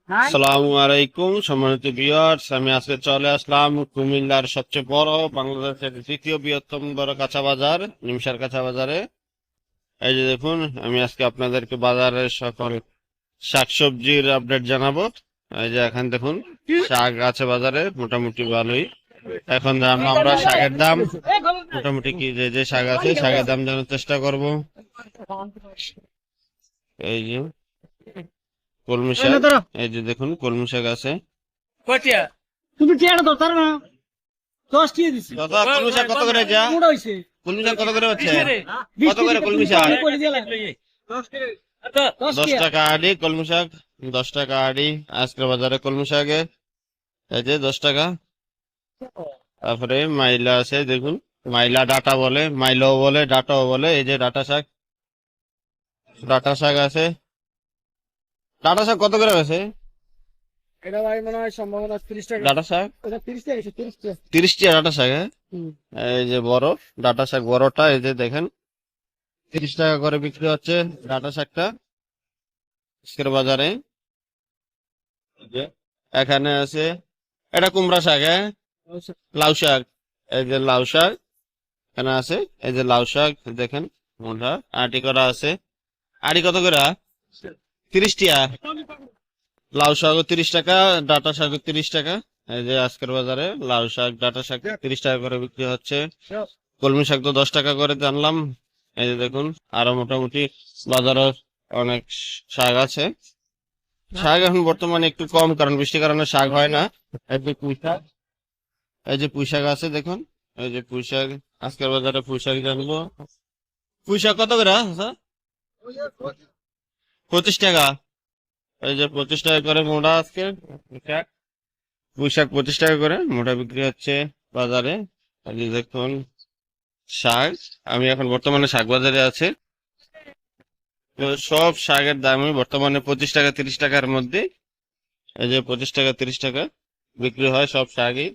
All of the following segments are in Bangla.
আসসালামু আলাইকুম সম্মানিত ভিউয়ার্স, আমি আজকে চলে আসলাম কুমিল্লার সবচেয়ে বড়, বাংলাদেশের দ্বিতীয় বৃহত্তম বড় কাঁচা বাজার, নিমসার কাঁচা বাজারে। এই যে দেখুন, আমি আজকে আপনাদেরকে বাজারের সকল শাকসবজির আপডেট জানাবো। এই যে এখন দেখুন, শাক আছে বাজারে মোটামুটি ভালোই। এখন জানবো আমরা শাকের দাম, মোটামুটি কি যে যে শাক আছে শাকের দাম জানার চেষ্টা করব। এই যে কলমি শাক, এই যে দেখুন কলমি শাক আছে। তুমি টিয়াটা তো তার না 10 টিয়া দিছি। দাদা কলমি শাক কত করে যা? মোড়া হইছে কলমি শাক কত করে হচ্ছে? কত করে কলমি শাক? 10 টাকা আড়ি কলমি শাক, 10 টাকা আড়ি আজকের বাজারে কলমি শাকে। এই যে 10 টাকা। তারপরে মাইলা আছে দেখুন, মাইলা ডাটা বলে, মাইলাও বলে, ডাটাও বলে। এই যে ডাটা শাক, ডাটা শাক আছে। ডাটা শাক কত করে আছে? এটা ভাই মনে হয় সম্ভাবনা 30 টাকা। ডাটা শাক এটা 30 টাকা আছে 30 টাকা। 30 টাকা ডাটা শাক। হ্যাঁ, হুম। এই যে বড় ডাটা শাক, বড়টা এই যে দেখেন 30 টাকা করে বিক্রি হচ্ছে ডাটা শাকটা আজকের বাজারে। এই যে এখানে আছে, এটা কুমড়া শাক। হ্যাঁ, লাউ শাক, এই যে লাউ শাক এখানে আছে। এই যে লাউ শাক দেখেন, মোটা আটি করা আছে। আটি কত করে? 30 টাকা। লাউ শাক 30 টাকা, ডাটা শাক 30 টাকা। এই যে আজকের বাজারে লাউ শাক, ডাটা শাক 30 টাকা করে বিক্রি হচ্ছে। কলমি শাক তো 10 টাকা করে জানলাম। এই যে দেখুন, আরো মোটামুটি বাজারে অনেক শাক আছে। শাক এখন বর্তমানে একটু কম, কারণ বৃষ্টির কারণে শাক হয় না। এই যে পুঁই শাক, এই যে পুঁই শাক আছে দেখুন। এই যে পুঁই শাক, আজকের বাজারে পুঁই শাক জানবো। পুঁই শাক কত করে? 25 টাকা। এই যে 25 টাকা করে মোটা আজকে শাক। পুঁই শাক 25 টাকা করে মোটা বিক্রি হচ্ছে বাজারে। এই যে দেখুন শাক, আমি এখন বর্তমানে শাক বাজারে আছি। তো সব শাকের দামই বর্তমানে 25 টাকা 30 টাকার মধ্যে। এই যে 25 টাকা 30 টাকা বিক্রি হয় সব শাকই।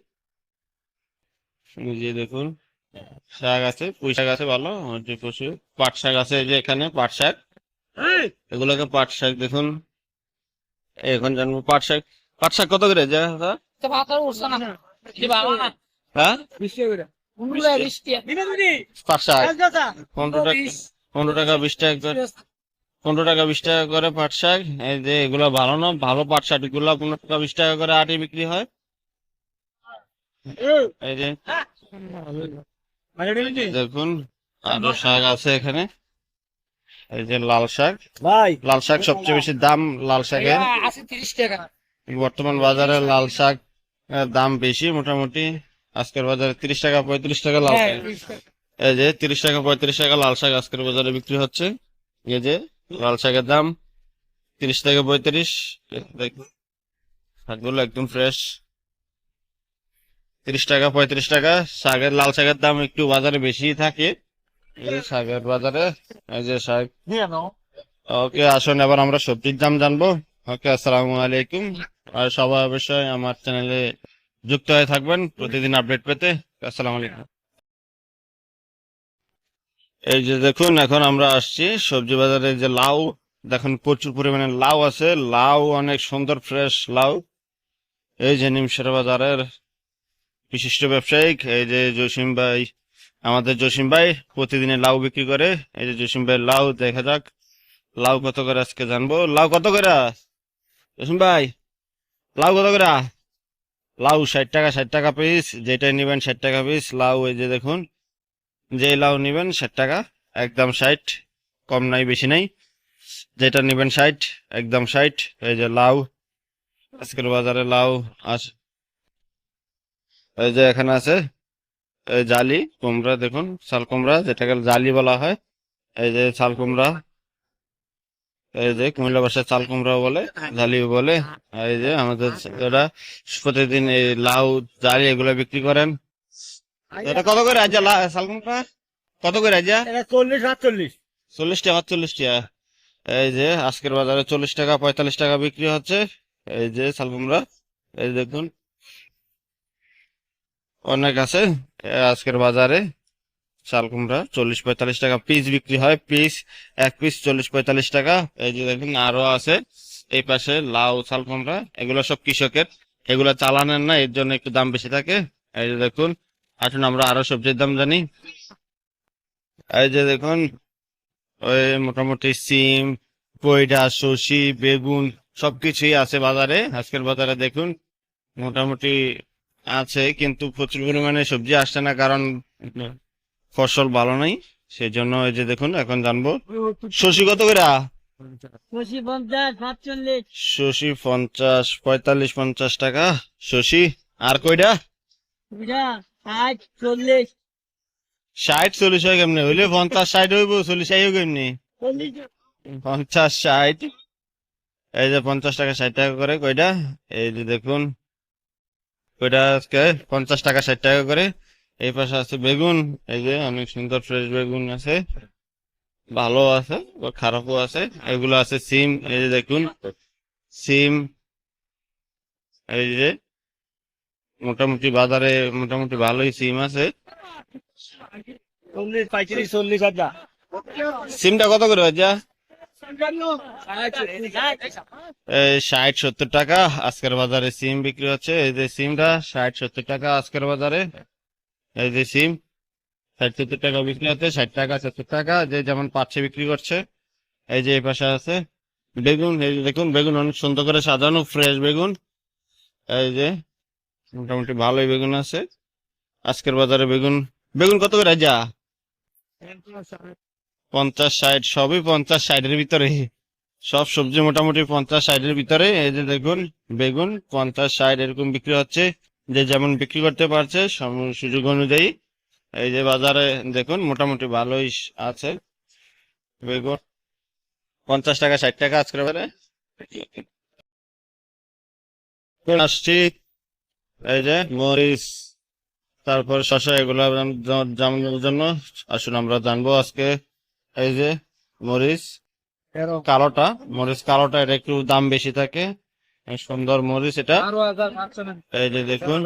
এই যে দেখুন শাক আছে, পুঁই শাক আছে ভালো, আর যে প্রচুর পাট শাক আছে। এই যে এখানে পাট শাক, এগুলোকে পাট শাক দেখুন। এখন জানবো পাট শাক, পাট শাক কত করে যা? হ্যাঁ, 20 টাকা করে। পাট শাক 15 টাকা, 15 টাকা 20 টাকা করে, 15 টাকা 20 টাকা করে পাট শাক। এই যে এগুলো ভালো না, ভালো পাট শাক গুলো 15 টাকা 20 টাকা করে আটি বিক্রি হয়। এই যে দেখুন আরো শাক আছে এখানে। এই যে লাল শাক, ভাই লাল শাক সবচেয়ে বেশি দাম লাল শাকের। আছে 30 টাকা। বর্তমান বাজারে লাল শাক দাম বেশি মোটামুটি। আজকের বাজারে 30 টাকা 35 টাকা লাল শাক। এই যে 30 টাকা 35 টাকা লাল শাক আজকের বাজারে বিক্রি হচ্ছে। এই যে লাল শাকের দাম 30 থেকে 35। দেখুন শাকগুলো একদম ফ্রেশ। 30 টাকা 35 টাকা শাকের, লাল শাকের দাম একটু বাজারে বেশি থাকে। এই যে শাকের বাজারে, এই যে শাক। ওকে, আসুন এবার আমরা সবজির দাম জানবো। ওকে, আসসালামু আলাইকুম। আর সবাই অবশ্যই আমার চ্যানেলে যুক্ত হয়ে থাকবেন প্রতিদিন আপডেট পেতে। আসসালামু আলাইকুম। এই যে দেখুন, এখন আমরা আসছি সবজি বাজারে। যে লাউ দেখুন, প্রচুর পরিমাণে লাউ আছে, লাউ অনেক সুন্দর ফ্রেশ লাউ। এই যে নিমসের বাজারের বিশিষ্ট ব্যবসায়িক, এই যে জসিম ভাই, আমাদের জসিম ভাই প্রতিদিনে লাউ বিক্রি করে। এই যে জসিম ভাই লাউ, দেখা যাক লাউ কত করে আজকে জানবো। লাউ কত করে জসিম ভাই? লাউ কত করে? লাউ 60 টাকা, 60 টাকা পিস। যেটাই নিবেন 60 টাকা পিস লাউ। এই যে দেখুন, যে লাউ নিবেন 60 টাকা, একদম 60, কম নাই বেশি নাই। যেটা নিবেন 60, একদম 60। এই যে লাউ আজকের বাজারে লাউ আস। এই যে এখানে আছে এই জালি কুমড়া, দেখুন চাল কুমড়া, যেটাকে জালি বলা হয়। এই যে চাল কুমড়া, এই যে কুমিল্লা ভাষায় চাল কুমড়া বলে, জালিও বলে। আর এই যে আমাদের যারা প্রতিদিন এই লাউ জালি এগুলো বিক্রি করেন। এটা কত করে আজ চাল কুমড়া? কত করে আজ? এটা 40 48। 40 টাকা 40 টাকা। এই যে আজকের বাজারে 40 টাকা 45 টাকা বিক্রি হচ্ছে এই যে চাল কুমড়া। এই দেখুন অনেক আছে আজকের বাজারে। চাল কুমড়া 40-45 টাকা পিস বিক্রি হয়, পিস এক পিস 40-45 টাকা। এই যে দেখুন আরো আছে, এই পাশে লাউ শালকুমড়া, এগুলো সব কৃষকের, এগুলো চালানের না, এর জন্য একটু দাম বেশি থাকে। এই যে দেখুন, আসুন আমরা আরো সবজির দাম জানি। এই যে দেখুন, ওই মোটামুটি সিম, পয়ডা, শসি, বেগুন সবকিছুই আছে বাজারে। আজকের বাজারে দেখুন মোটামুটি আছে, কিন্তু প্রচুর পরিমাণে সবজি আসছে না, কারণ ফসল ভালো নাই। সেই জন্য এই যে দেখুন, এখন জানবো শসি কত করে। 50, 45, শসি 50, 45, 50 টাকা শসি। আর কয়টা? 60, 40, 60, 40 হয় কেমনে? হইলে 50, 60 হইব, 40 আইও কেমনি? 40, 50, 60, এই যে 50 টাকা 60 টাকা করে কয়টা। এই যে দেখুন, কয়টা আজকে 50 টাকা 60 টাকা করে। এই পাশে আছে বেগুন, এই যে অনেক সুন্দর ফ্রেশ বেগুন আছে, ভালো আছে বা খারাপও আছে। এগুলো আছে সিম, এই যে দেখুন সিম, এই যে মোটামুটি বাজারে মোটামুটি ভালোই সিম আছে। 40, 35, 40 হাজার। সিমটা কত করে ভাইয়া? 60, এই 60-70 টাকা আজকের বাজারে সিম বিক্রি হচ্ছে। এই যে সিমটা 60-70 টাকা আজকের বাজারে। এই যে সিম 60-70 টাকা বিক্রি হচ্ছে, 60 টাকা 70 টাকা যে যেমন পাচ্ছে বিক্রি করছে। এই যে এই পাশে আছে বেগুন, এই যে দেখুন বেগুন অনেক সুন্দর করে সাজানো, ফ্রেশ বেগুন। এই যে মোটামুটি ভালোই বেগুন আছে আজকের বাজারে। বেগুন বেগুন কত করে যা? 50, 60, সবই 50, 60-এর ভিতরে। সব সবজি মোটামুটি 50, 60-এর ভিতরে। এই যে দেখুন বেগুন 50, 60 এরকম বিক্রি হচ্ছে, যে যেমন বিক্রি করতে পারছে সুযোগ অনুযায়ী। এই যে বাজারে দেখুন মোটামুটি ভালোই আছে বেগুন, 50 টাকা 60 টাকা আজকের বাজারে। আসছি, এই যে মরিচ, তারপর শসা, এগুলো জানানোর জন্য আসুন আমরা জানবো আজকে। এই যে মরিচ কালোটা, মরিচ কালোটা, এটা একটু দাম বেশি থাকে, সুন্দর মরিচ এটা। 12,000, এই যে দেখুন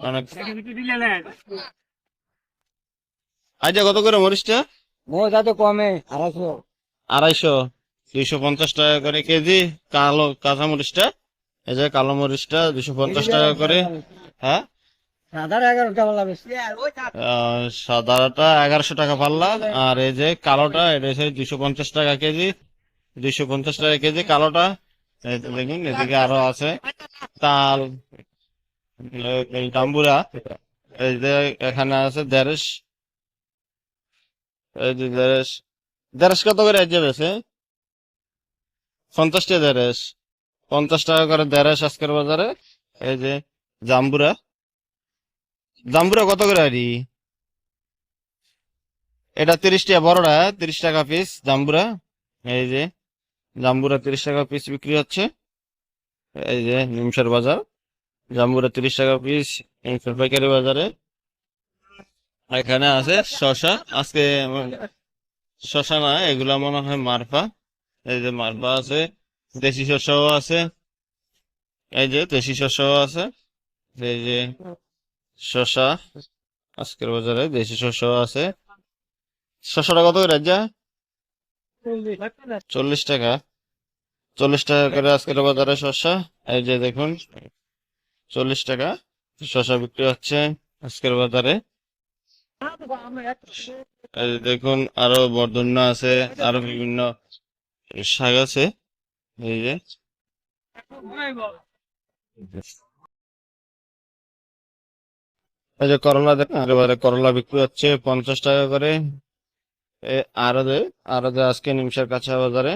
অনেক। 700, আচ্ছা কত করে মরিচটা? মজা তো কমে 250, 250, 250 টাকা করে কেজি। কালো কাঁচা মরিচটা, এই যে কালো মরিচটা 250 টাকা করে। হ্যাঁ, সাদার 11 টাকা লাগে। সাদাটা 1100 টাকা পাল্লা। আর এই যে কালোটা, এটা হচ্ছে 250 টাকা কেজি, 250 টাকা কেজি কালোটা। এই যে দেখুন এদিকে আরো আছে তাল, এই জাম্বুরা, এই যে এখানে আছে দেড়শ, এই যে দেড়শ। দেড়শ কত করে আজ বেছে? 50 টাকা দেড়শ, 50 টাকা করে দেড়শ আজকের বাজারে। এই যে জাম্বুরা, জাম্বুরা কত করে আরি? এটা 30 টাকা, বড়টা 30 টাকা পিস জাম্বুরা। এই যে জাম্বুরা 30 টাকা পিস বিক্রি হচ্ছে। এই যে নিমসার বাজার, জাম্বুরা 30 টাকা পিস নিমসার পাইকারি বাজারে। এখানে আছে শসা, আজকে শসা না, এগুলা মনে হয় মারফা। এই যে মারফা আছে, দেশি শসাও আছে, এই যে দেশি শসাও আছে। এই যে শসা আজকের বাজারে দেশি শসাও আছে। শসাটা কত করে যা? 40 টাকা, 40 টাকা করে আজকের বাজারে শসা। এই যে দেখুন 40 টাকা শসা বিক্রি হচ্ছে আজকের বাজারে। এই যে দেখুন আরো বরদন্না আছে, আরো বিভিন্ন শাক আছে। এই যে এই যে করলা দেখুন, একেবারে করলা বিক্রি হচ্ছে 50 টাকা করে। আরদে, আরদে আজকে নিমসার কাঁচা বাজারে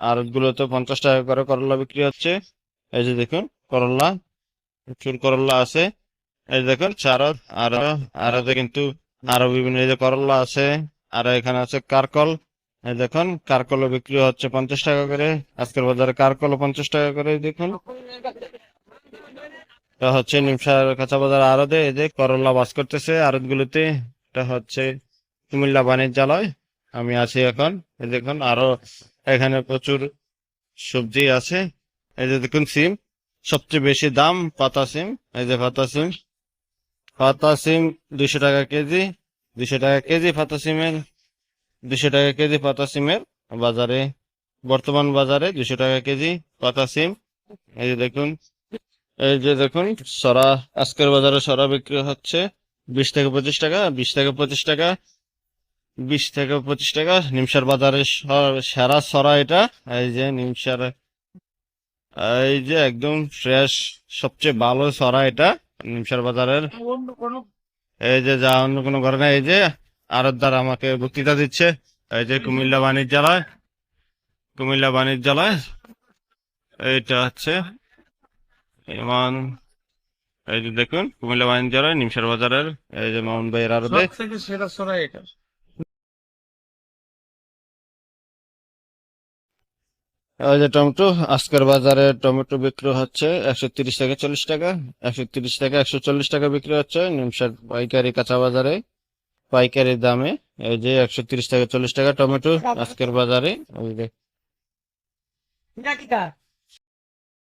আড়ত গুলোতে 50 টাকা করে করলা বিক্রি হচ্ছে। এই যে দেখুন করলা, প্রচুর করলা আছে। এই যে দেখুন চারদ, আরো আরদে কিন্তু আরো বিভিন্ন এই যে করলা আছে। আর এখানে আছে কারকল, এই দেখুন কারকলও বিক্রি হচ্ছে 50 টাকা করে আজকের বাজারে। কারকলও 50 টাকা করে। দেখুন এটা হচ্ছে নিমসার কাঁচা বাজার আড়তে। এই যে করলা বাস করতেছে আড়ত গুলোতে। এটা হচ্ছে কুমিল্লা বাণিজ্যালয়, আমি আছি এখন। এই দেখুন আরো এখানে প্রচুর সবজি আছে। এই যে দেখুন সিম, সবচেয়ে বেশি দাম পাতা সিম। এই যে পাতা সিম, পাতা সিম 200 টাকা কেজি, 200 টাকা কেজি পাতা সিমের, 200 টাকা কেজি পাতা সিমের বাজারে, বর্তমান বাজারে 200 টাকা কেজি পাতা সিম। এই যে দেখুন, এই যে দেখুন সরা, আজকের বাজারে সরা বিক্রি হচ্ছে 20 থেকে 25 টাকা, 20 থেকে 25 টাকা, 20 থেকে 25 টাকা। নিমসার বাজারে সেরা সরা এটা। এই যে নিমসার, এই যে একদম ফ্রেশ, সবচেয়ে ভালো সরা এটা নিমসার বাজারের। অন্য কোনো এই যে যা অন্য কোনো ঘরে না। এই যে আরতদার আমাকে বক্তৃতা দিচ্ছে। এই যে কুমিল্লা বাণিজ্যালয়, কুমিল্লা বাণিজ্যালয় এইটা হচ্ছে ইমান। এই যে দেখুন কুমিল্লা বাণিজ্যালয় নিমসার বাজারের, এই যে মামুন ভাইয়ের আরতে। সব থেকে সেরা সরাই এটা। এই যে টমেটো, আজকের বাজারে টমেটো বিক্রি হচ্ছে 130 থেকে 40 টাকা, 130 থেকে 140 টাকা বিক্রি হচ্ছে নিমসার পাইকারি কাঁচা বাজারে, পাইকারি দামে। এই যে 130 থেকে 40 টাকা টমেটো আজকের বাজারে। এই যে এটা কি কার?